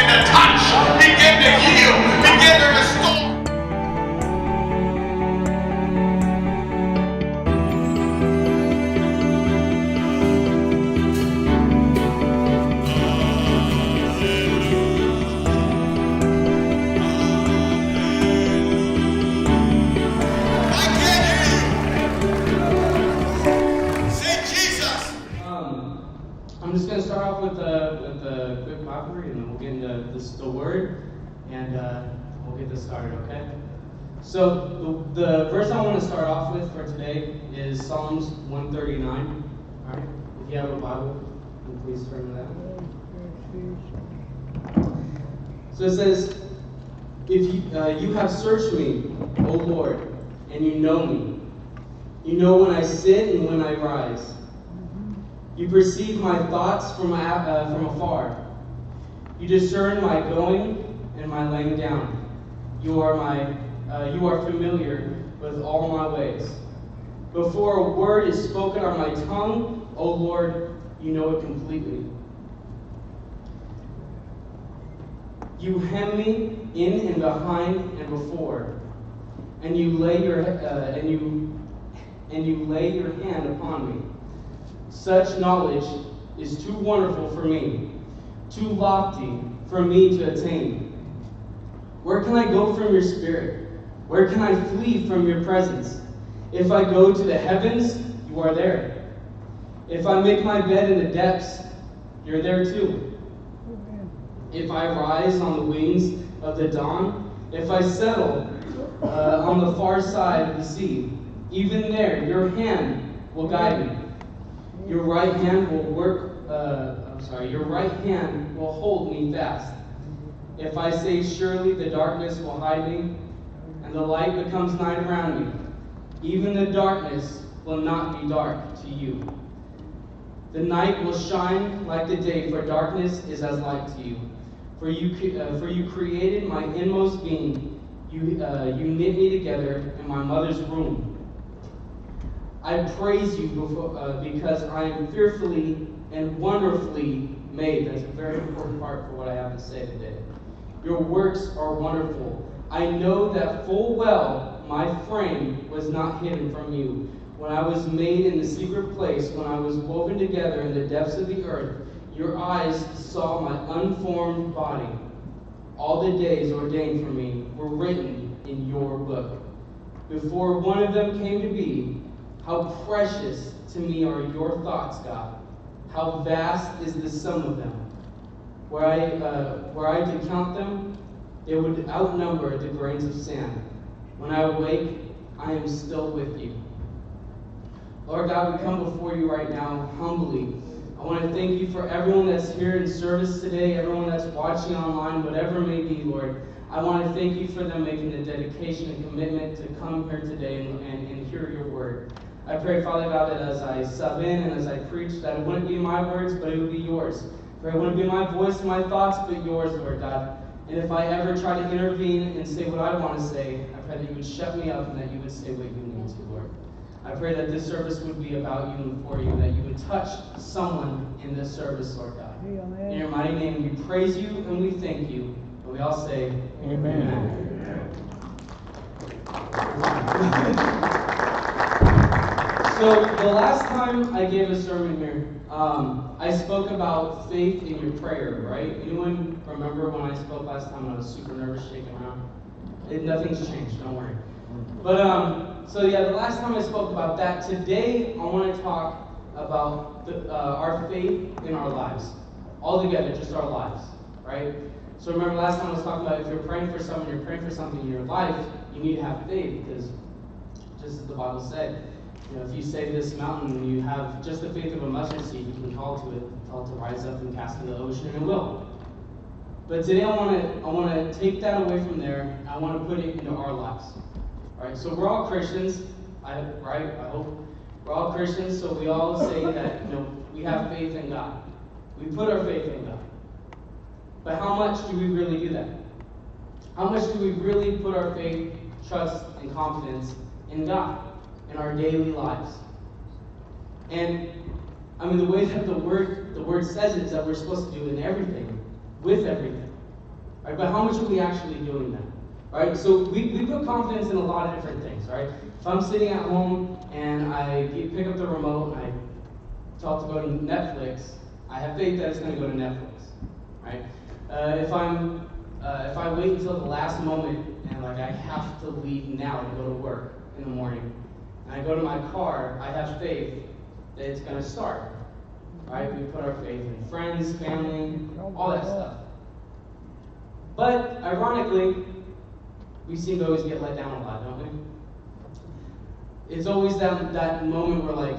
to touch, begin to heal, begin to restore. I can't hear you. Say Jesus. I'm just going to start off with a quick Bible reading, and then we'll get into the Word, and we'll get this started, okay? So the verse I want to start off with for today is Psalms 139. All right? If you have a Bible, then please turn to that. So it says, "If you have searched me, O Lord, and you know me. You know when I sit and when I rise. You perceive my thoughts from afar. You discern my going and my laying down. You are familiar with all my ways. Before a word is spoken on my tongue, O Lord, you know it completely. You hem me in and behind and before, and you lay your hand upon me. Such knowledge is too wonderful for me, too lofty for me to attain. Where can I go from your spirit? Where can I flee from your presence? If I go to the heavens, you are there. If I make my bed in the depths, you're there too. If I rise on the wings of the dawn, if I settle on the far side of the sea, even there your hand will guide me. Your right hand will hold me fast. If I say, surely the darkness will hide me, and the light becomes night around me, even the darkness will not be dark to you. The night will shine like the day, for darkness is as light to you. For you created my inmost being. You knit me together in my mother's womb. I praise you because I am fearfully and wonderfully made." That's a very important part for what I have to say today. "Your works are wonderful. I know that full well my frame was not hidden from you. When I was made in the secret place, when I was woven together in the depths of the earth, your eyes saw my unformed body. All the days ordained for me were written in your book. Before one of them came to be, how precious to me are your thoughts, God. How vast is the sum of them. Were I to count them, they would outnumber the grains of sand. When I awake, I am still with you." Lord God, we come before you right now humbly. I want to thank you for everyone that's here in service today, everyone that's watching online, whatever it may be, Lord. I want to thank you for them making the dedication and commitment to come here today and hear your word. I pray, Father God, that as I sub in and as I preach, that it wouldn't be my words, but it would be yours. I pray it wouldn't be my voice and my thoughts, but yours, Lord God. And if I ever try to intervene and say what I want to say, I pray that you would shut me up and that you would say what you need to, Lord. I pray that this service would be about you and for you, that you would touch someone in this service, Lord God. In your mighty name, we praise you and we thank you. And we all say, Amen. So the last time I gave a sermon here, I spoke about faith in your prayer, right? Anyone remember when I spoke last time? I was super nervous, shaking around. Nothing's changed, don't worry. But so yeah, the last time I spoke about that. Today I want to talk about our faith in our lives, all together, just our lives, right? So remember last time I was talking about if you're praying for someone, you're praying for something in your life, you need to have faith because, just as the Bible said, if you say this mountain and you have just the faith of a mustard seed, you can call to rise up and cast into the ocean, and it will. But today I want to take that away from there. I want to put it into our lives. All right. So we're all Christians, right? I hope we're all Christians. So we all say that we have faith in God. We put our faith in God. But how much do we really do that? How much do we really put our faith, trust, and confidence in God in our daily lives? And the way that the word says it is that we're supposed to do it in everything, with everything. right? But how much are we actually doing that? Right? So we put confidence in a lot of different things, right? If I'm sitting at home and pick up the remote and I tell it to go to Netflix, I have faith that it's going to go to Netflix, right? If I wait until the last moment and like I have to leave now to go to work in the morning, and I go to my car, I have faith that it's going to start, right? We put our faith in friends, family, all that stuff. But ironically, we seem to always get let down a lot, don't we? It's always that moment where like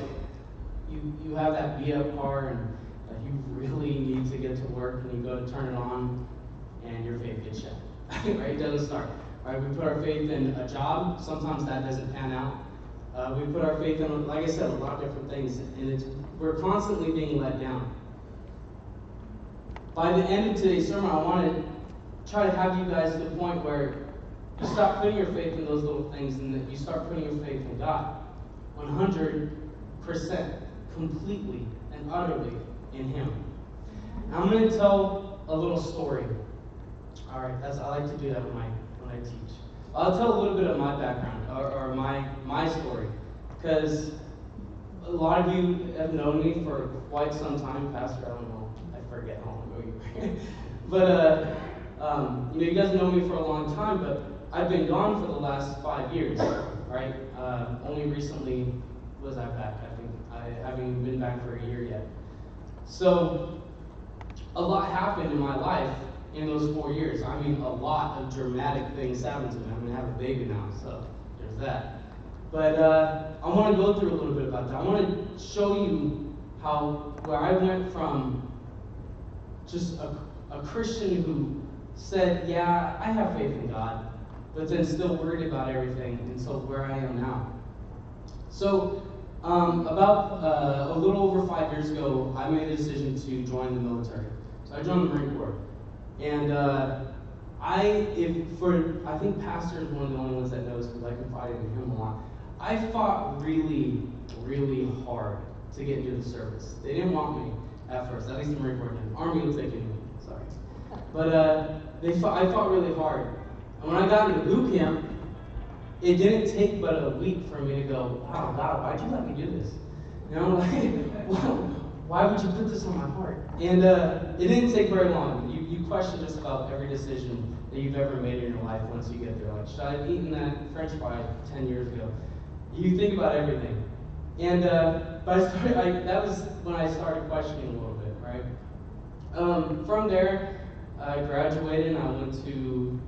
you have that beat up car and you really need to get to work and you go to turn it on and your faith gets shut. Right? It doesn't start. Right? We put our faith in a job, sometimes that doesn't pan out. We put our faith in, like I said, a lot of different things, and we're constantly being let down. By the end of today's sermon, I want to try to have you guys to the point where you stop putting your faith in those little things and that you start putting your faith in God. 100%, completely and utterly in Him. I'm going to tell a little story. All right, I like to do that when I teach. I'll tell a little bit of my background or my story, because a lot of you have known me for quite some time. Pastor, I don't know, I forget how long ago you were. But you guys know me for a long time, but I've been gone for the last 5 years, right? Only recently was I back. I think I haven't even been back for a year yet. So a lot happened in my life in those 4 years. I mean, a lot of dramatic things happened to me. I'm going to have a baby now, so there's that. But I want to go through a little bit about that. I want to show you where I went from just a Christian who said, yeah, I have faith in God, but then still worried about everything, and so where I am now. So about a little over 5 years ago, I made a decision to join the military. So I joined the Marine Corps. And I think Pastor is one of the only ones that knows, because I confided in him a lot. I fought really, really hard to get into the service. They didn't want me at first, at least the Marine Corps didn't. Army was taking me, sorry. But I fought really hard. And when I got into boot camp, it didn't take but a week for me to go, wow, God, why'd you let me do this? You know, like, why would you put this on my heart? And it didn't take very long. You question just about every decision that you've ever made in your life once you get there. Like, should I have eaten that French fry 10 years ago? You think about everything. And but that was when I started questioning a little bit, right? From there, I graduated and I went to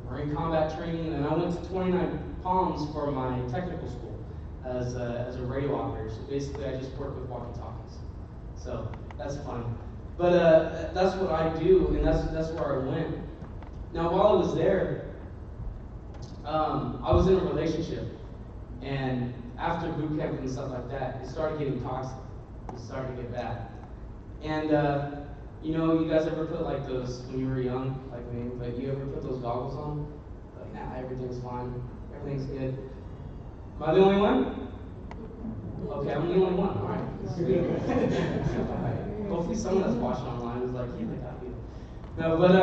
Marine combat training, and I went to 29 Palms for my technical school as a radio operator. So basically, I just work with walkie-talkies. So that's fun. But that's what I do, and that's where I went. Now, while I was there, I was in a relationship, and after boot camp and stuff like that, it started getting toxic. It started to get bad. And you guys ever put like those when you were young, like me? But you ever put those goggles on? Like, nah, everything's fine, everything's good. Am I the only one? Okay, I'm the only one. All right. All right. Hopefully, someone that's watching online is like, yeah, they got you. No, but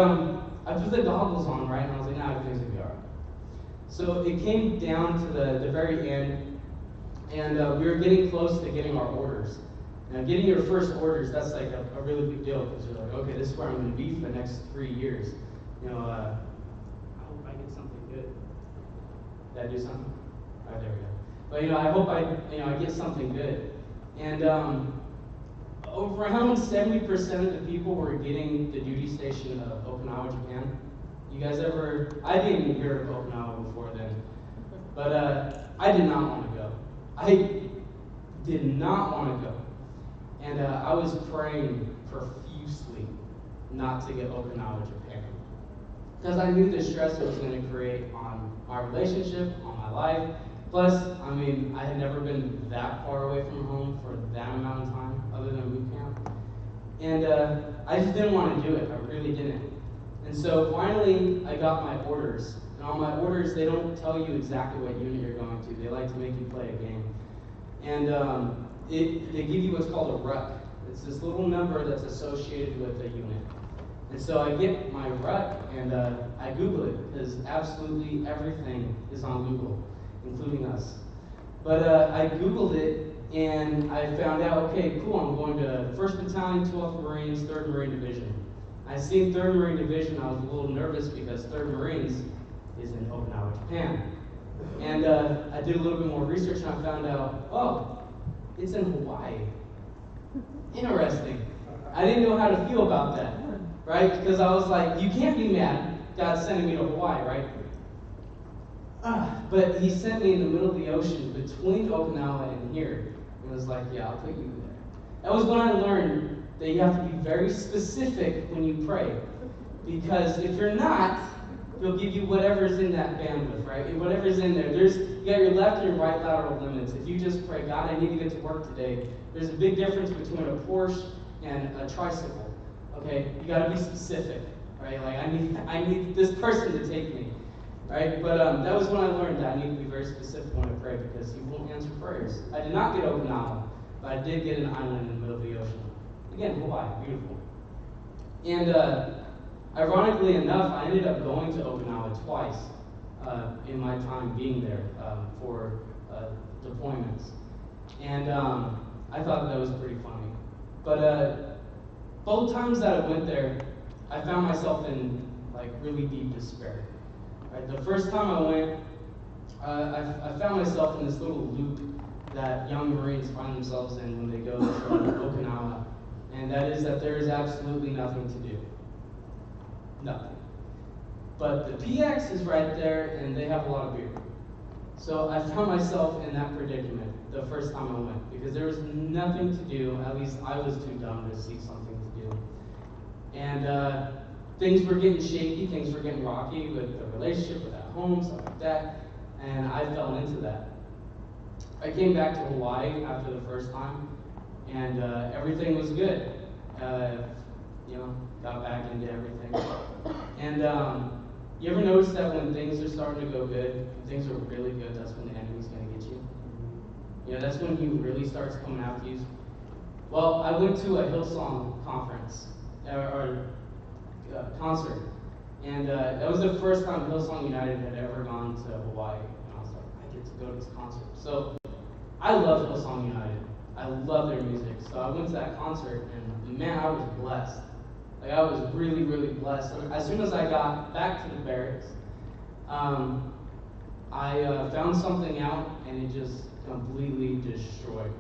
I put the goggles on, right? And I was like, nah, everything's gonna be all right. So it came down to the very end, and we were getting close to getting our orders. Now, getting your first orders, that's like a really big deal, because you're like, okay, this is where I'm going to be for the next 3 years. I hope I get something good. Did I do something? All right, there we go. But I hope I get something good. And around 70% of the people were getting the duty station of Okinawa, Japan. You guys ever? I didn't even hear of Okinawa before then, but I did not want to go. I did not want to go. And I was praying profusely not to get Okinawa, Japan. Because I knew the stress it was going to create on my relationship, on my life. Plus, I had never been that far away from home for that amount of time, other than boot camp. And I just didn't want to do it. I really didn't. And so finally, I got my orders. And on my orders, they don't tell you exactly what unit you're going to. They like to make you play a game. And they give you what's called a RUC. It's this little number that's associated with a unit. And so I get my rut and I Google it because absolutely everything is on Google, including us. But I Googled it and I found out, okay, cool, I'm going to 1st Battalion, 12th Marines, 3rd Marine Division. I seen 3rd Marine Division, I was a little nervous because 3rd Marines is in Okinawa, Japan. And I did a little bit more research and I found out, oh, it's in Hawaii. Interesting. I didn't know how to feel about that, right? Because I was like, you can't be mad. God's sending me to Hawaii, right? But he sent me in the middle of the ocean between Okinawa and here. And was like, yeah, I'll put you there. That was when I learned that you have to be very specific when you pray. Because if you're not, he'll give you whatever's in that bandwidth, right? Whatever's in there. You got your left and your right lateral limits. If you just pray, God, I need to get to work today. There's a big difference between a Porsche and a tricycle. Okay? You got to be specific, right? Like I need this person to take me, right? But that was when I learned that I need to be very specific when I pray because He won't answer prayers. I did not get Okinawa, but I did get an island in the middle of the ocean. Again, Hawaii, beautiful. And ironically enough, I ended up going to Okinawa twice in my time being there for deployments. And I thought that was pretty funny. But both times that I went there, I found myself in like really deep despair. Right? The first time I went, I found myself in this little loop that young Marines find themselves in when they go to Okinawa. And that is that there is absolutely nothing to do. Nothing. But the PX is right there, and they have a lot of beer. So I found myself in that predicament the first time I went, because there was nothing to do, at least I was too dumb to see something to do. And things were getting shaky, things were getting rocky with the relationship, with at home, stuff like that, and I fell into that. I came back to Hawaii after the first time, and everything was good. Got back into everything. And you ever notice that when things are starting to go good, when things are really good, that's when the enemy's going to get you? You know, that's when he really starts coming after you. Well, I went to a Hillsong conference, or concert, and that was the first time Hillsong United had ever gone to Hawaii. And I was like, I get to go to this concert. So I love Hillsong United. I love their music. So I went to that concert, and man, I was blessed. Like, I was really, really blessed. And as soon as I got back to the barracks, I found something out, and it just completely destroyed me.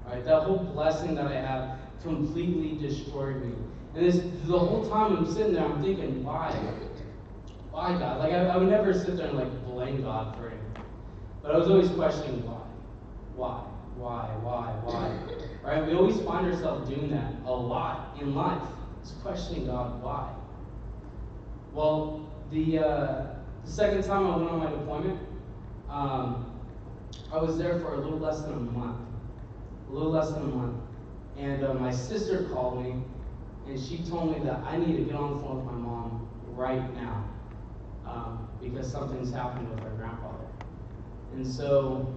Right? That whole blessing that I have completely destroyed me. And the whole time I'm sitting there, I'm thinking, why? Why, God? Like, I would never sit there and, like, blame God for anything. But I was always questioning why. Why? Right? We always find ourselves doing that a lot in life. It's questioning God, why? Well, the second time I went on my deployment, I was there for a little less than a month. And my sister called me, and she told me that I need to get on the phone with my mom right now because something's happened with her grandfather. And so,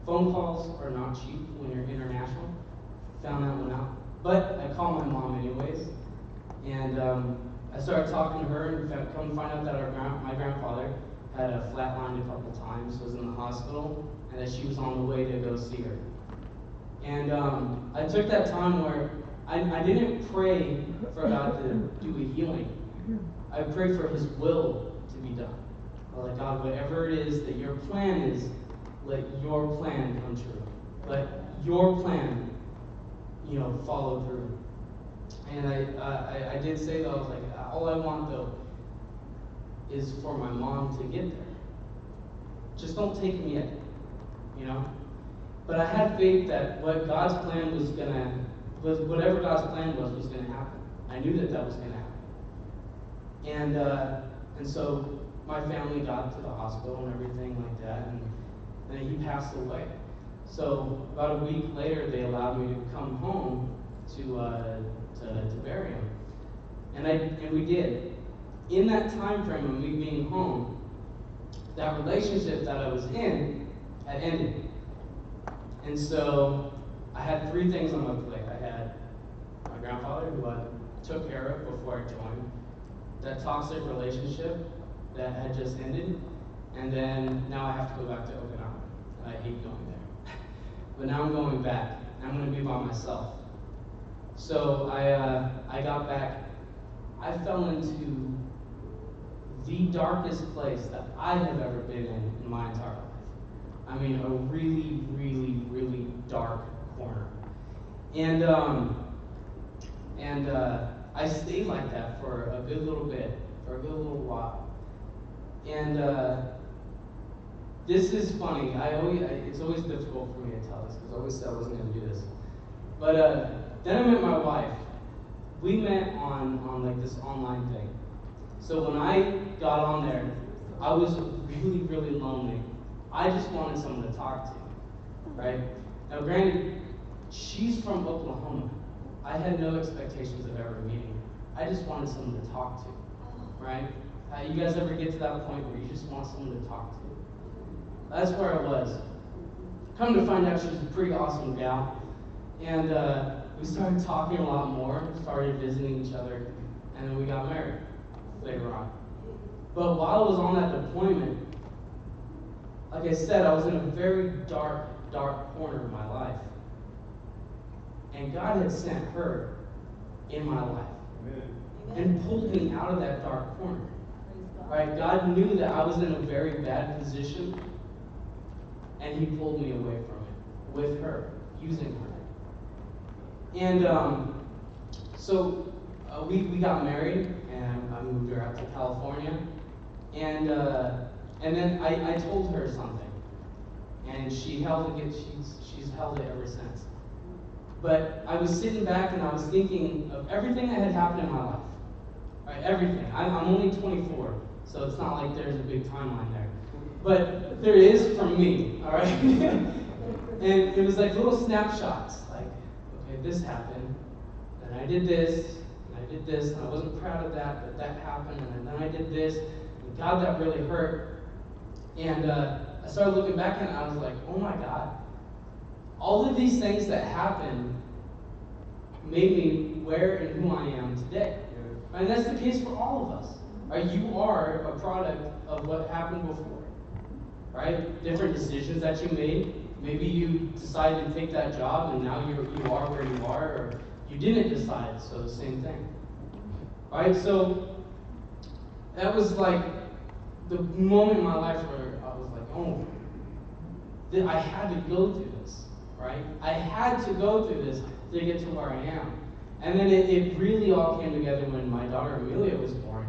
phone calls are not cheap when you're international. Found that one out. But I called my mom anyways, and I started talking to her, and come to find out that my grandfather had flatlined a couple times, was in the hospital, and that she was on the way to go see her. And I took that time where I didn't pray for God to do a healing. I prayed for His will to be done. Like, God, whatever it is that your plan is, let your plan come true. Let your plan, follow through. And I did say, though, I was like, all I want, though, is for my mom to get there. Just don't take me yet, But I had faith that what God's plan whatever God's plan was gonna happen. I knew that was gonna happen. And so my family got to the hospital and everything like that, and then he passed away. So about a week later, they allowed me to come home to bury him, and we did. In that time frame of me being home, that relationship that I was in had ended. And so I had three things on my plate. I had my grandfather, who I took care of before I joined. That toxic relationship that had just ended, and then now I have to go back to Okinawa. I hate going there. But now I'm going back. I'm going to be by myself. So I got back. I fell into the darkest place that I have ever been in my entire life. I mean, a really, really, really dark corner. And I stayed like that for a good little bit, for a good little while. And this is funny. It's always difficult for me to tell this because I always said I wasn't going to do this. But then I met my wife. We met on like this online thing. So when I got on there, I was really, really lonely. I just wanted someone to talk to, right? Now, granted, she's from Oklahoma. I had no expectations of ever meeting her. I just wanted someone to talk to, right? You guys ever get to that point where you just want someone to talk to? That's where I was. Come to find out, she's a pretty awesome gal. And we started talking a lot more, started visiting each other, and then we got married later on. But while I was on that deployment, like I said, I was in a very dark, dark corner of my life. And God had sent her in my life. Amen. And pulled me out of that dark corner. Right? God knew that I was in a very bad position, and He pulled me away from it with her, using her. And so we got married, and I moved her out to California. And then I told her something, and she held it. She's held it ever since. But I was sitting back and I was thinking of everything that had happened in my life. Right, everything. I'm only 24, so it's not like there's a big timeline there. But there is for me, all right? And it was like little snapshots, like, okay, this happened, and I did this, and I did this, and I wasn't proud of that, but that happened, and then I did this, and God, that really hurt. And I started looking back and I was like, oh my God. All of these things that happened made me where and who I am today. And that's the case for all of us. Right? You are a product of what happened before. Right? Different decisions that you made. Maybe you decided to take that job and now you are where you are, or you didn't decide, so the same thing. Right? So that was like the moment in my life where I was like, oh, I had to go through this. Right? I had to go through this to get to where I am. And then it really all came together when my daughter Amelia was born.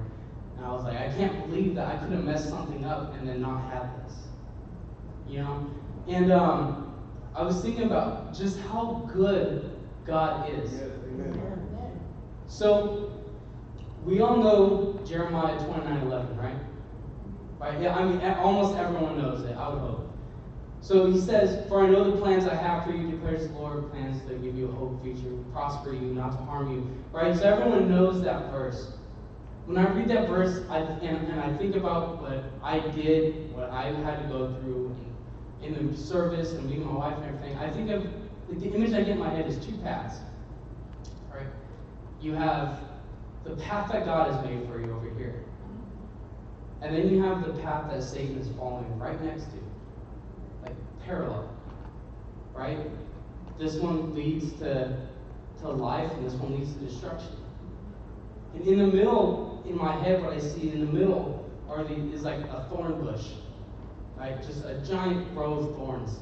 And I was like, I can't believe that I could have messed something up and then not had this. You know? And I was thinking about just how good God is. Yes, amen. So, we all know Jeremiah 29:11, right? Right? Yeah, I mean, almost everyone knows it, I would hope. So he says, for I know the plans I have for you, declares the Lord, plans to give you a hope, future, prosper you, not to harm you. Right? So everyone knows that verse. When I read that verse, and I think about what I did, what I had to go through in the service and meeting my wife and everything, I think of, the image I get in my head is two paths. Right? You have the path that God has made for you over here. And then you have the path that Satan is following right next to you. Like parallel, right? This one leads to life, and this one leads to destruction. And in the middle, in my head, what I see in the middle is like a thorn bush, right? Just a giant row of thorns.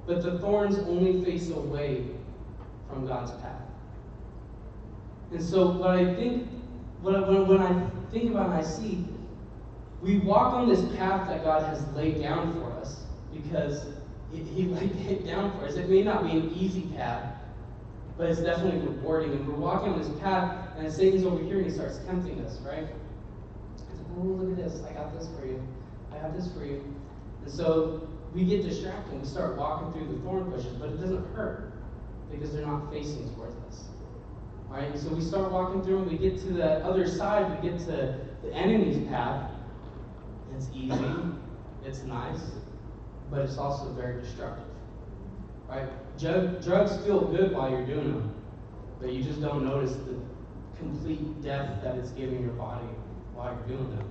But the thorns only face away from God's path. And so when I think about it, I see we walk on this path that God has laid down for us. Because he laid it down for us. It may not be an easy path, but it's definitely rewarding. And we're walking on this path, and Satan's over here, and he starts tempting us, right? He's like, oh, look at this. I got this for you. I have this for you. And so we get distracted, and we start walking through the thorn bushes, but it doesn't hurt because they're not facing towards us. All right? And so we start walking through, and we get to the other side. We get to the enemy's path. It's easy. It's nice. But it's also very destructive, right? Drugs feel good while you're doing them, but you just don't notice the complete death that it's giving your body while you're doing it.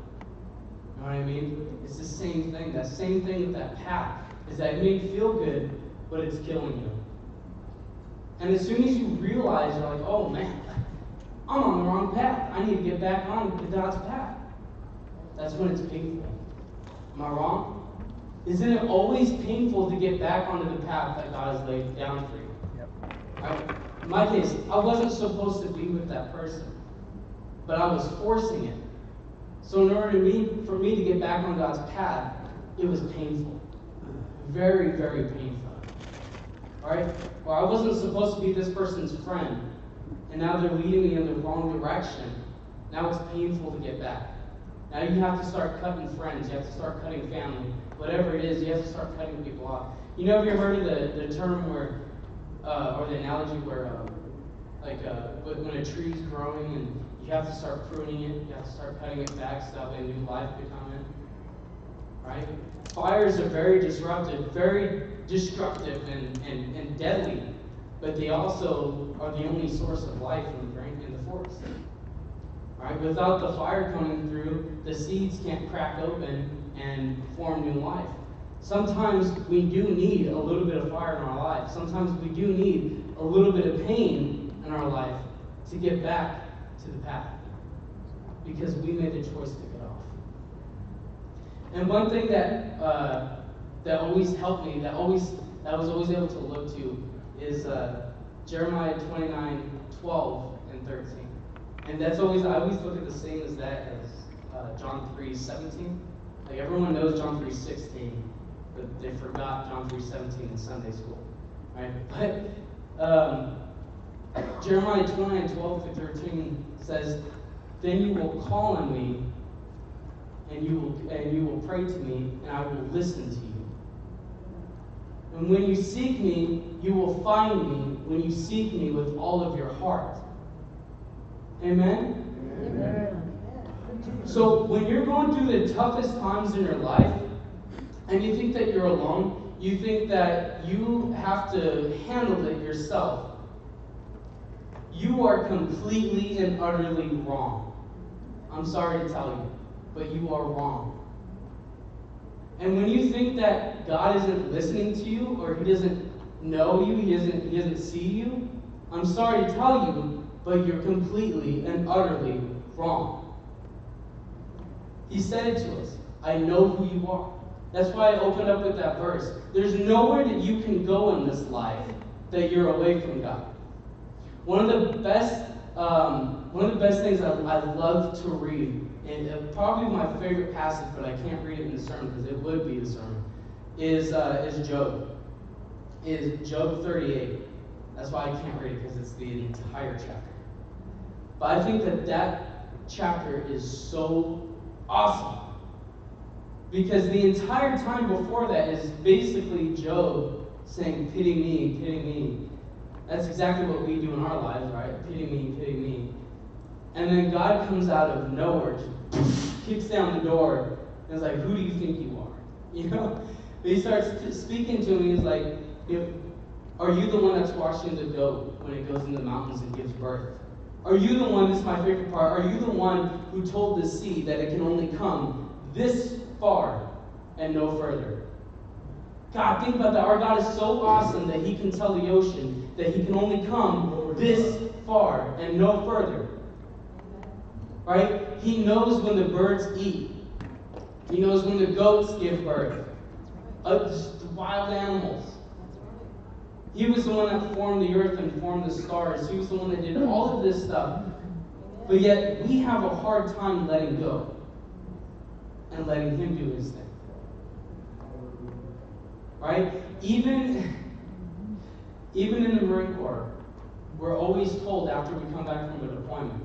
You know what I mean? It's the same thing. That same thing with that path is that it may feel good, but it's killing you. And as soon as you realize, you're like, oh man, I'm on the wrong path. I need to get back on God's path. That's when it's painful. Am I wrong? Isn't it always painful to get back onto the path that God has laid down for you? Yep. In my case, I wasn't supposed to be with that person, but I was forcing it. So in order for me to get back on God's path, it was painful. Very, very painful. Alright? Or I wasn't supposed to be this person's friend, and now they're leading me in the wrong direction. Now it's painful to get back. Now you have to start cutting friends, you have to start cutting family. Whatever it is, you have to start cutting people off. You know, have you ever heard of the term where, or the analogy where, when a tree's growing and you have to start pruning it, you have to start cutting it back so that way new life could come in? Right? Fires are very disruptive, very destructive and deadly, but they also are the only source of life in the forest. Right? Without the fire coming through, the seeds can't crack open and form new life. Sometimes we do need a little bit of fire in our life. Sometimes we do need a little bit of pain in our life to get back to the path, because we made the choice to get off. And one thing that always helped me, that I was always able to look to, is Jeremiah 29:12 and 13. And I always look at the same as that as John 3:17. Like everyone knows John 3:16, but they forgot John 3:17 in Sunday school, right? But Jeremiah 29:12-13 says, "Then you will call on me, and you will pray to me, and I will listen to you. And when you seek me, you will find me when you seek me with all of your heart." Amen? Amen. So when you're going through the toughest times in your life, and you think that you're alone, you think that you have to handle it yourself, you are completely and utterly wrong. I'm sorry to tell you, but you are wrong. And when you think that God isn't listening to you, or He doesn't know you, He doesn't see you, I'm sorry to tell you, but you're completely and utterly wrong. He said it to us. I know who you are. That's why I opened up with that verse. There's nowhere that you can go in this life that you're away from God. One of the best things I love to read, and probably my favorite passage, but I can't read it in the sermon because it would be the sermon, is Job. Is Job 38. That's why I can't read it, because it's the entire chapter. But I think that chapter is so awesome, because the entire time before that is basically Job saying, "Pity me, pity me." That's exactly what we do in our lives, right? Pity me, pity me. And then God comes out of nowhere, just kicks down the door, and is like, "Who do you think you are?" You know? But He starts speaking to him. He's like, "Are you the one that's watching the goat when it goes in the mountains and gives birth? Are you the one," this is my favorite part, "are you the one who told the sea that it can only come this far and no further?" God, think about that. Our God is so awesome that He can tell the ocean that He can only come this far and no further. Right? He knows when the birds eat. He knows when the goats give birth. Just the wild animals. He was the one that formed the earth and formed the stars. He was the one that did all of this stuff. But yet, we have a hard time letting go and letting Him do His thing. Right? Even in the Marine Corps, we're always told after we come back from a deployment,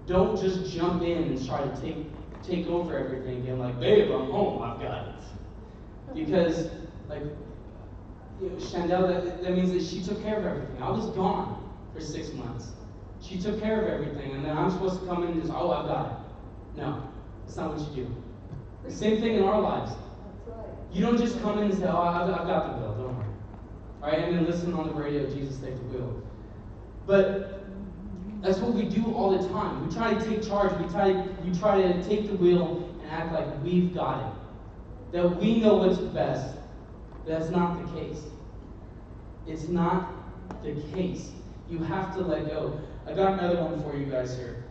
don't just jump in and try to take over everything and like, "Babe, I'm home, I've got it." Because, like, Chandel, that means that she took care of everything. I was gone for 6 months. She took care of everything, and then I'm supposed to come in and just, "Oh, I've got it." No, that's not what you do. The same thing in our lives. You don't just come in and say, "Oh, I've got the bill, don't worry." Right? And then listen on the radio, "Jesus, take the wheel." But that's That's what we do all the time. We try to take charge. We try to take the wheel and act like we've got it. That we know what's best. That's not the case. It's not the case. You have to let go. I got another one for you guys here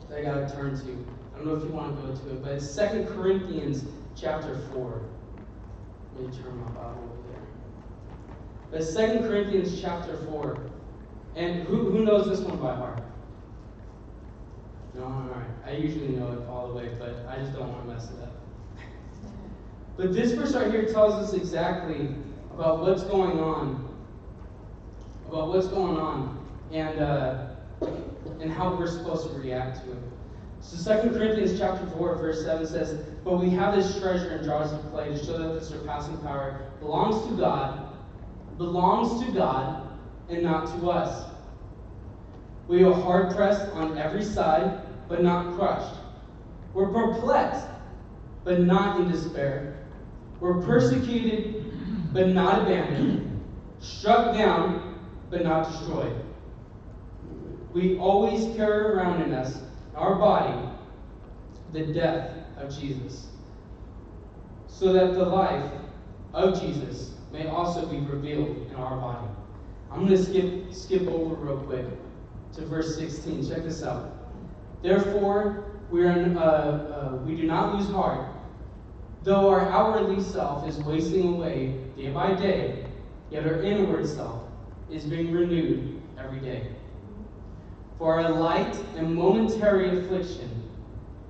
that I got to turn to. I don't know if you want to go to it, but it's 2 Corinthians chapter 4. Let me turn my Bible over there. But it's 2 Corinthians chapter 4. And who knows this one by heart? No, all right. I usually know it all the way, but I just don't want to mess it up. But this verse right here tells us exactly about what's going on. And how we're supposed to react to it. So 2 Corinthians chapter 4, verse 7 says, "But we have this treasure in jars of clay to show that the surpassing power belongs to God, and not to us. We are hard pressed on every side, but not crushed. We're perplexed, but not in despair. We're persecuted, but not abandoned. Struck down, but not destroyed. We always carry around in us, our body, the death of Jesus, so that the life of Jesus may also be revealed in our body." I'm going to skip over real quick to verse 16. Check this out. "Therefore, we do not lose heart, though our outwardly self is wasting away day by day, yet our inward self is being renewed every day. For our light and momentary affliction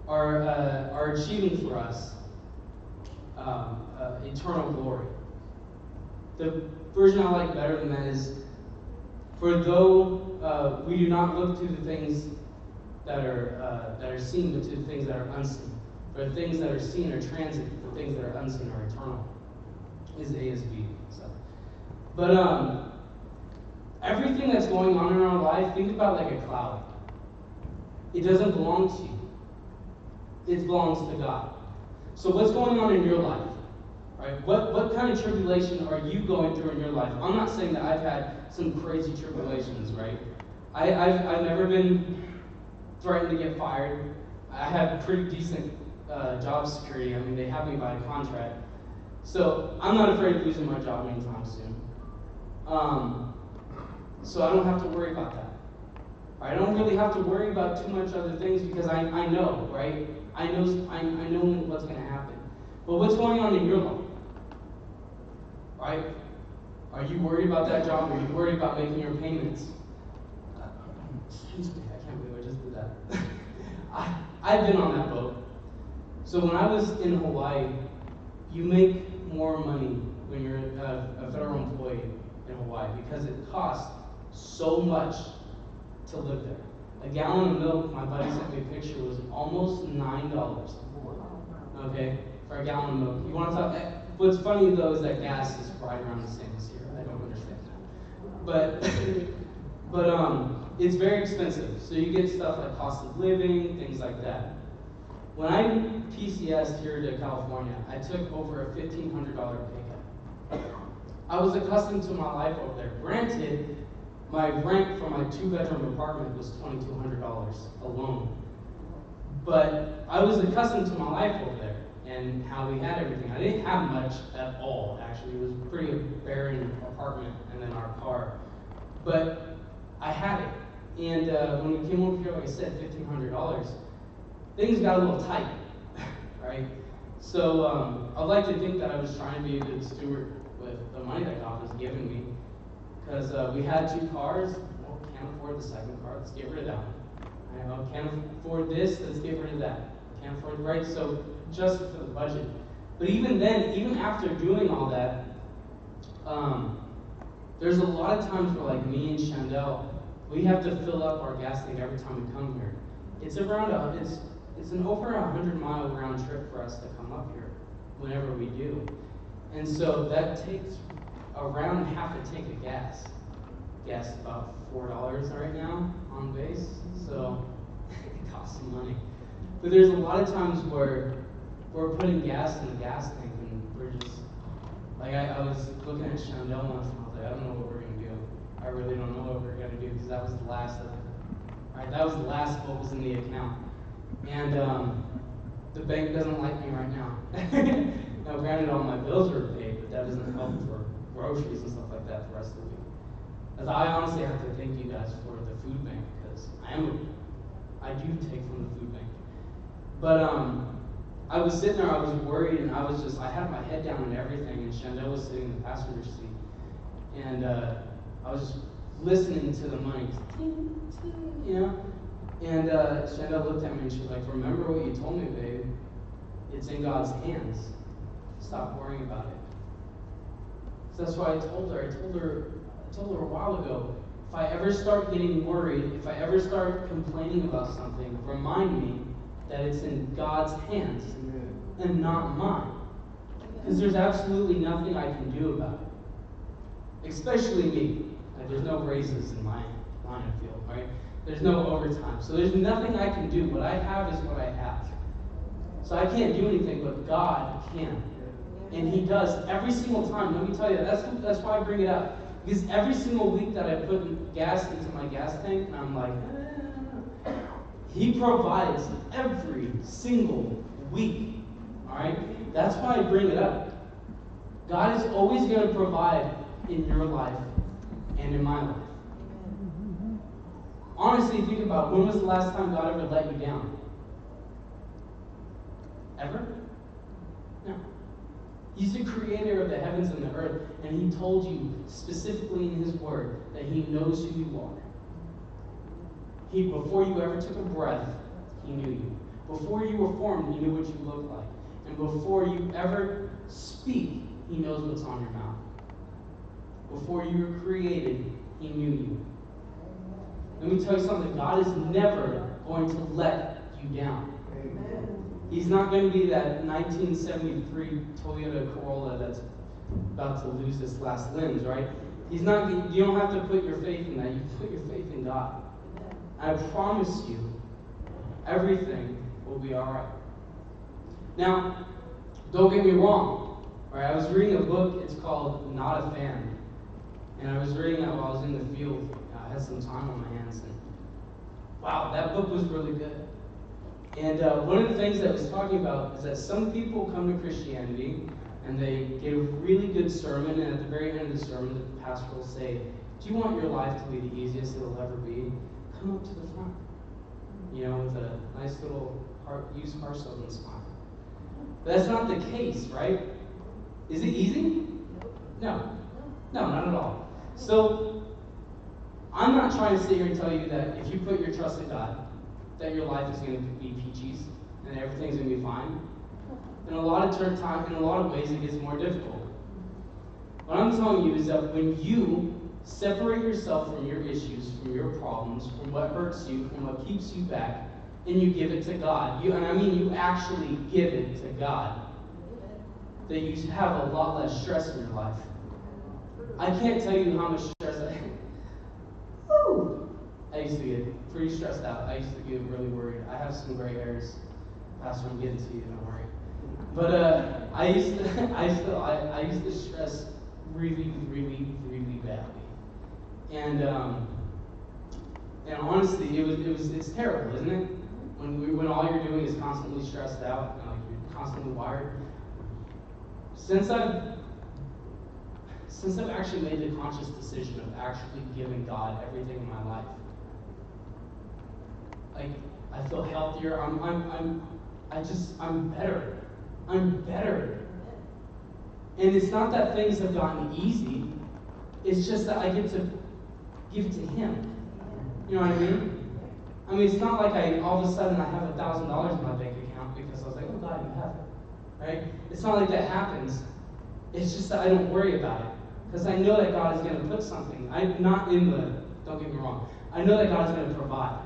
are achieving for us eternal glory." The version I like better than that is, "For though we do not look to the things that are seen, but to the things that are unseen. For the things that are seen are transient, the things that are unseen are eternal." Is ASB. So, but everything that's going on in our life, think about like a cloud. It doesn't belong to you. It belongs to God. So what's going on in your life? Right? What kind of tribulation are you going through in your life? I'm not saying that I've had some crazy tribulations, right? I've never been threatened to get fired. I have pretty decent job security. I mean, they have me by contract. So I'm not afraid of losing my job anytime soon. So I don't have to worry about that. I don't really have to worry about too much other things because I know, right? I know what's going to happen. But what's going on in your life? Right? Are you worried about that job? Are you worried about making your payments? Excuse me, I can't believe I just did that. I've been on that boat. So when I was in Hawaii, you make more money when you're a federal employee in Hawaii because it costs so much to live there. A gallon of milk, my buddy sent me a picture, was almost $9. Okay? For a gallon of milk. You want to talk? What's funny though is that gas is right around the same as here. I don't understand that. But it's very expensive. So you get stuff like cost of living, things like that. When I PCS'd here to California, I took over a $1,500 pay cut. I was accustomed to my life over there. Granted, my rent for my 2-bedroom apartment was $2,200 alone. But I was accustomed to my life over there and how we had everything. I didn't have much at all, actually. It was a pretty barren apartment and then our car. But I had it. And when we came over here, like I said, $1,500, things got a little tight, right? So I'd like to think that I was trying to be a good steward with the money that God was giving me. Because we had 2 cars, well, can't afford the second car, let's get rid of that one. Can't afford this, let's get rid of that. Can't afford, right? So just for the budget. But even then, even after doing all that, there's a lot of times where like me and Chandel, we have to fill up our gas tank every time we come here. It's around it's an over 100-mile round trip for us to come up here whenever we do. And so that takes around half a tank of gas. Gas is about $4 right now on base, so it costs some money. But there's a lot of times where we're putting gas in the gas tank and we're just, like I was looking at Chandel once and I was like, I don't know what we're going to do. I really don't know what we're going to do because that was the last of Right, that was the last what was in the account. And the bank doesn't like me right now. Now, granted, all my bills are paid, but that doesn't help for groceries and stuff like that the rest of the week. As I honestly have to thank you guys for the food bank, because I do take from the food bank. But I was sitting there, I was worried, and I had my head down and everything, and Chandel was sitting in the passenger seat. And I was listening to the money, ting, ting, you know? And Chandel looked at me and she was like, remember what you told me, babe. It's in God's hands. Stop worrying about it. So that's why I told her a while ago, if I ever start getting worried, if I ever start complaining about something, remind me that it's in God's hands and not mine. Because there's absolutely nothing I can do about it. Especially me. Like, there's no raises in my line of field, right? There's no overtime. So there's nothing I can do. What I have is what I have. So I can't do anything, but God can. And He does every single time. Let me tell you, that's why I bring it up. Because every single week that I put gas into my gas tank, and I'm like, He provides every single week. Alright? That's why I bring it up. God is always going to provide in your life and in my life. Honestly, think about it. When was the last time God ever let you down? Ever? No. He's the creator of the heavens and the earth, and He told you specifically in His word that He knows who you are. Before you ever took a breath, He knew you. Before you were formed, He knew what you looked like. And before you ever speak, He knows what's on your mouth. Before you were created, He knew you. Let me tell you something. God is never going to let you down. Amen. He's not going to be that 1973 Toyota Corolla that's about to lose its last limbs, right? He's not. You don't have to put your faith in that. You put your faith in God. I promise you, everything will be all right. Now, don't get me wrong. Right? I was reading a book. It's called Not a Fan, and I was reading that while I was in the field. I had some time on my hands, and wow, that book was really good. And one of the things that it was talking about is that some people come to Christianity and they get a really good sermon, and at the very end of the sermon, the pastor will say, do you want your life to be the easiest it'll ever be? Come up to the front. You know, with a nice little used car salesman smile. But that's not the case, right? Is it easy? No. No, not at all. So, I'm not trying to sit here and tell you that if you put your trust in God, that your life is going to be peaches and everything's going to be fine. In a lot of ways, it gets more difficult. What I'm telling you is that when you separate yourself from your issues, from your problems, from what hurts you, from what keeps you back, and you give it to God, you actually give it to God, that you have a lot less stress in your life. I can't tell you how much stress I used to get pretty stressed out. I used to get really worried. I have some gray hairs. Pastor, I'm getting to you, don't worry. But I used to stress really, really, really badly. And honestly, it's terrible, isn't it? When all you're doing is constantly stressed out, and like you're constantly wired. Since I've actually made the conscious decision of actually giving God everything in my life, like I feel healthier. I'm better. I'm better. And it's not that things have gotten easy. It's just that I get to give it to Him. You know what I mean? I mean, it's not like all of a sudden I have $1,000 in my bank account because I was like, oh God, you have it. Right? It's not like that happens. It's just that I don't worry about it. Because I know that God is going to put something. Don't get me wrong. I know that God is going to provide.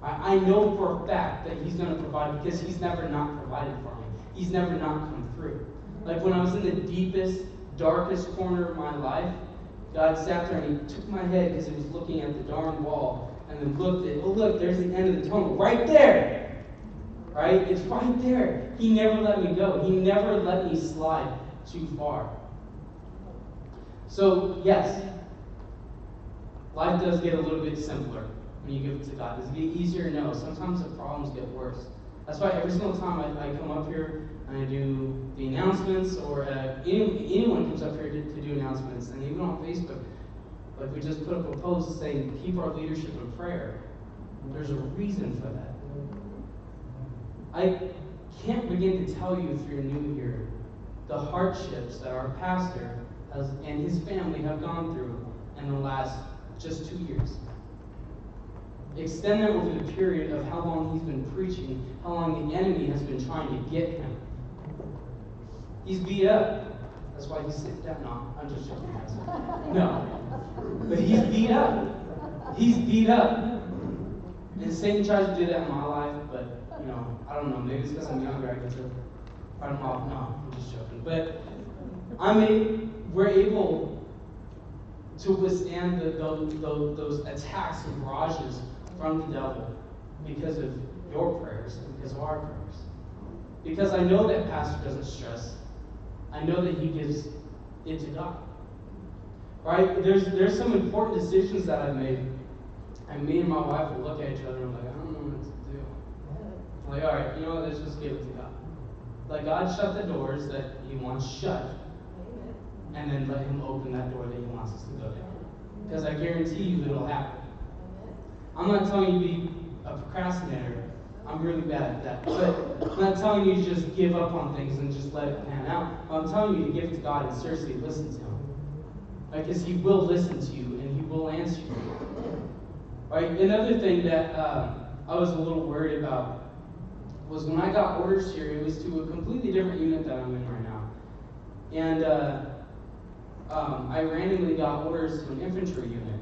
I know for a fact that He's going to provide because He's never not provided for me. He's never not come through. Like when I was in the deepest, darkest corner of my life, God sat there and He took my head because He was looking at the darn wall and then looked at, oh look, there's the end of the tunnel. Right there! Right? It's right there. He never let me go. He never let me slide too far. So, yes, life does get a little bit simpler when you give it to God? Does it get easier? No. Sometimes the problems get worse. That's why every single time I come up here and I do the announcements, or anyone comes up here to do announcements, and even on Facebook, like we just put up a post saying, keep our leadership in prayer. There's a reason for that. I can't begin to tell you if you're new here the hardships that our pastor and his family have gone through in the last just 2 years. Extend that over the period of how long he's been preaching, how long the enemy has been trying to get him. He's beat up. That's why he's sitting down. No, I'm just joking. No. But he's beat up. He's beat up. And Satan tries to do that in my life, but, I don't know. Maybe it's because I'm younger. I get to fight him off. No, I'm just joking. But we're able to withstand those attacks and barrages from the devil because of your prayers and because of our prayers. Because I know that pastor doesn't stress. I know that he gives it to God. Right? There's some important decisions that I've made, and me and my wife will look at each other and I'm like, I don't know what to do. I'm like, all right, you know what? Let's just give it to God. Let God shut the doors that he wants shut, and then let him open that door that he wants us to go down. Because I guarantee you it'll happen. I'm not telling you to be a procrastinator. I'm really bad at that. But I'm not telling you to just give up on things and just let it pan out. I'm telling you to give it to God and seriously listen to him. Because he will listen to you and he will answer you. Right? Another thing that I was a little worried about was when I got orders here, it was to a completely different unit that I'm in right now. And I randomly got orders to an infantry unit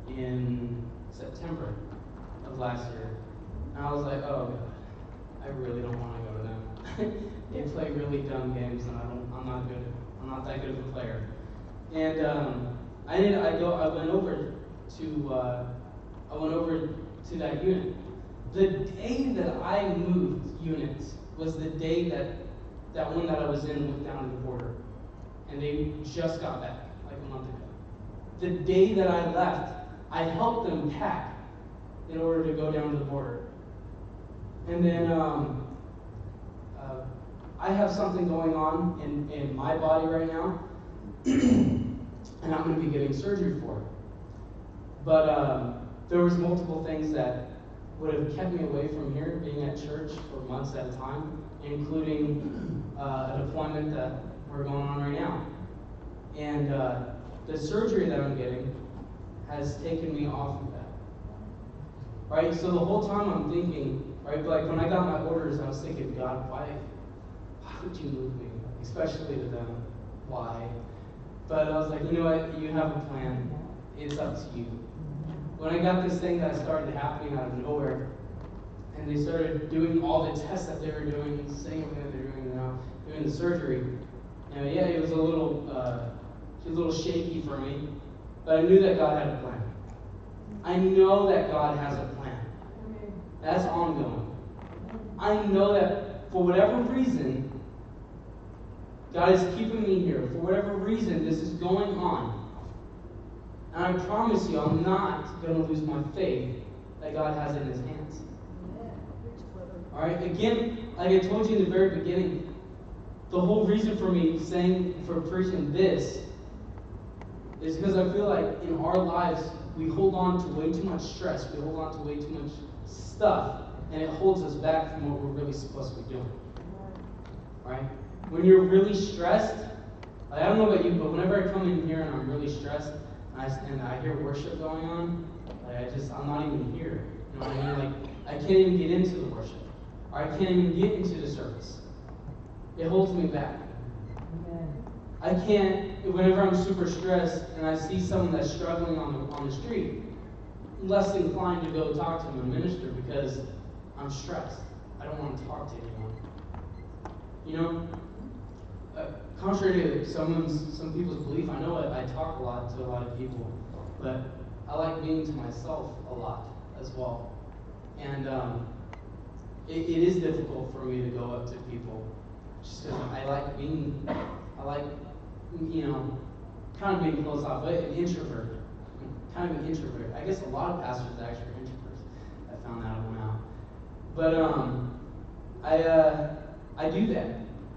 in September of last year. And I was like, oh God, I really don't want to go to them. They play really dumb games, and I'm not good. I'm not that good of a player. And I went over to that unit. The day that I moved units was the day that one that I was in went down to the border. And they just got back, like a month ago. The day that I left, I helped them pack in order to go down to the border. And then I have something going on in my body right now, and I'm going to be getting surgery for it. But there was multiple things that would have kept me away from here, being at church for months at a time, including a deployment that we're going on right now. And the surgery that I'm getting has taken me off of that. Right? So the whole time I'm thinking, right, like when I got my orders, I was thinking, God, why would you move me? Especially to them. Why? But I was like, you know what? You have a plan. It's up to you. When I got this thing that started happening out of nowhere, and they started doing all the tests that they were doing, the same thing that they're doing now, doing the surgery, it was a little shaky for me, but I knew that God had a plan. I know that God has a plan. That's ongoing. I know that for whatever reason, God is keeping me here. For whatever reason, this is going on. And I promise you, I'm not going to lose my faith that God has in his hands. Alright, again, like I told you in the very beginning, the whole reason for me for preaching this is because I feel like in our lives, we hold on to way too much stress, we hold on to way too much stuff, and it holds us back from what we're really supposed to be doing. Right? When you're really stressed, I don't know about you, but whenever I come in here and I'm really stressed, and I hear worship going on, I'm not even here. You know what I mean? Like, I can't even get into the worship. Or I can't even get into the service. It holds me back. I can't, whenever I'm super stressed and I see someone that's struggling on the street, I'm less inclined to go talk to them and minister because I'm stressed. I don't want to talk to anyone. You know? Contrary to some people's belief, I know I talk a lot to a lot of people, but I like being to myself a lot as well. And it is difficult for me to go up to people just because I like, kind of being closed off, but an introvert. kind of an introvert. I guess a lot of pastors actually are introverts. I found that one out. But I do that.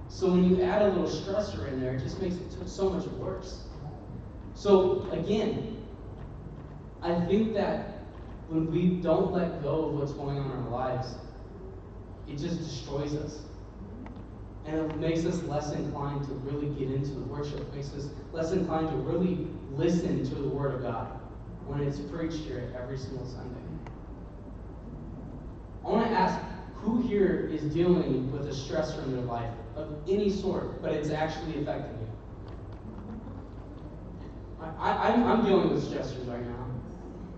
So when you add a little stressor in there, it just makes it so much worse. So again, I think that when we don't let go of what's going on in our lives, it just destroys us. And it makes us less inclined to really get into the worship. It makes us less inclined to really listen to the Word of God when it's preached here every single Sunday. I want to ask, who here is dealing with a stressor in their life of any sort, but it's actually affecting you? I'm dealing with stressors right now.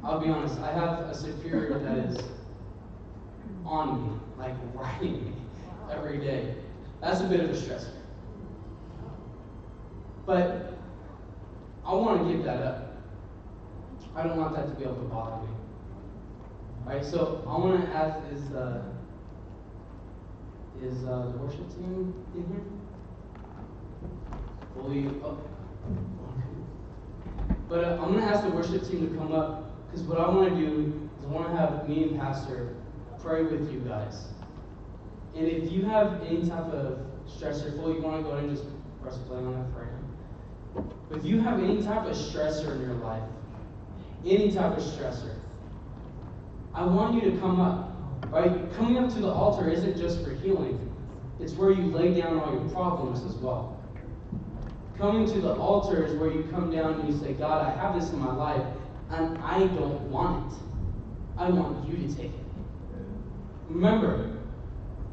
I'll be honest, I have a superior that is on me, like writing me every day. That's a bit of a stressor. But I want to give that up. I don't want that to be able to bother me. Alright, so I want to ask, is the worship team in here? But I'm going to ask the worship team to come up, because what I want to do is I want to have me and Pastor pray with you guys. And if you have any type of stressor, you want to go ahead and just press play on that for right now. But if you have any type of stressor in your life, any type of stressor, I want you to come up. Right? Coming up to the altar isn't just for healing. It's where you lay down all your problems as well. Coming to the altar is where you come down and you say, God, I have this in my life, and I don't want it. I want you to take it. Remember,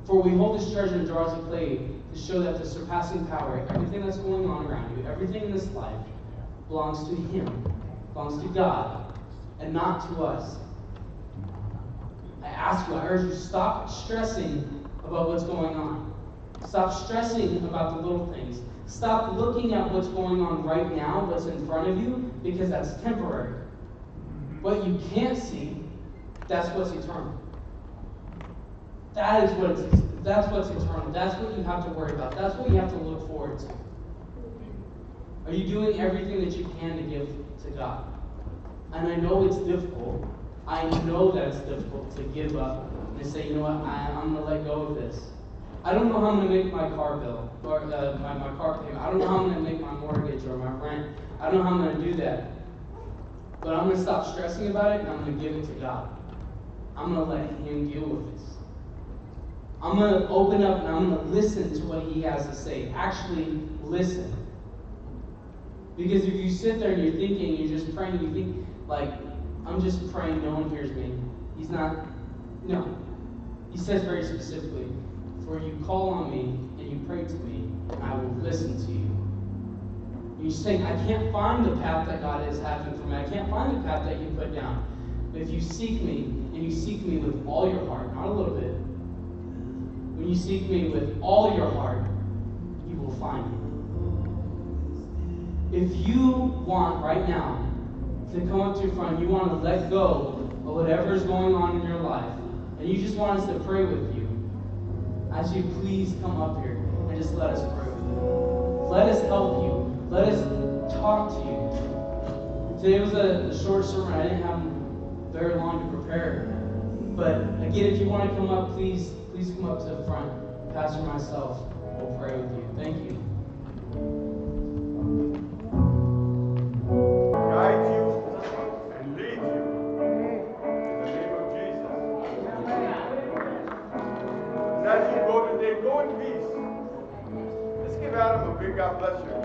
for we hold this treasure in jars of clay to show that the surpassing power, everything that's going on around you, everything in this life, belongs to Him, belongs to God, and not to us. I ask you, I urge you, stop stressing about what's going on. Stop stressing about the little things. Stop looking at what's going on right now, what's in front of you, because that's temporary. What you can't see, that's what's eternal. That's what's eternal. That's what you have to worry about. That's what you have to look forward to. Are you doing everything that you can to give to God? And I know it's difficult. I know that it's difficult to give up and say, you know what, I'm going to let go of this. I don't know how I'm going to make my car bill or my car payment. I don't know how I'm going to make my mortgage or my rent. I don't know how I'm going to do that. But I'm going to stop stressing about it and I'm going to give it to God. I'm going to let Him deal with this. I'm going to open up and I'm going to listen to what He has to say. Actually listen. Because if you sit there and you're thinking, you're just praying, you think, like, I'm just praying, no one hears me. He's not, no. He says very specifically, for you call on me and you pray to me, and I will listen to you. You're saying, I can't find the path that God is having for me. I can't find the path that you put down. But if you seek me, and you seek me with all your heart, not a little bit, when you seek me with all your heart, you will find me. If you want right now to come up to your front, you want to let go of whatever is going on in your life, and you just want us to pray with you, I ask you, please come up here and just let us pray with you. Let us help you. Let us talk to you. Today was a short sermon. I didn't have very long to prepare. But again, if you want to come up, please come up to the front. Pastor and myself will pray with you. Thank you. Guide you and lead you in the name of Jesus. And as you go today, go in peace. Let's give Adam a big God bless you.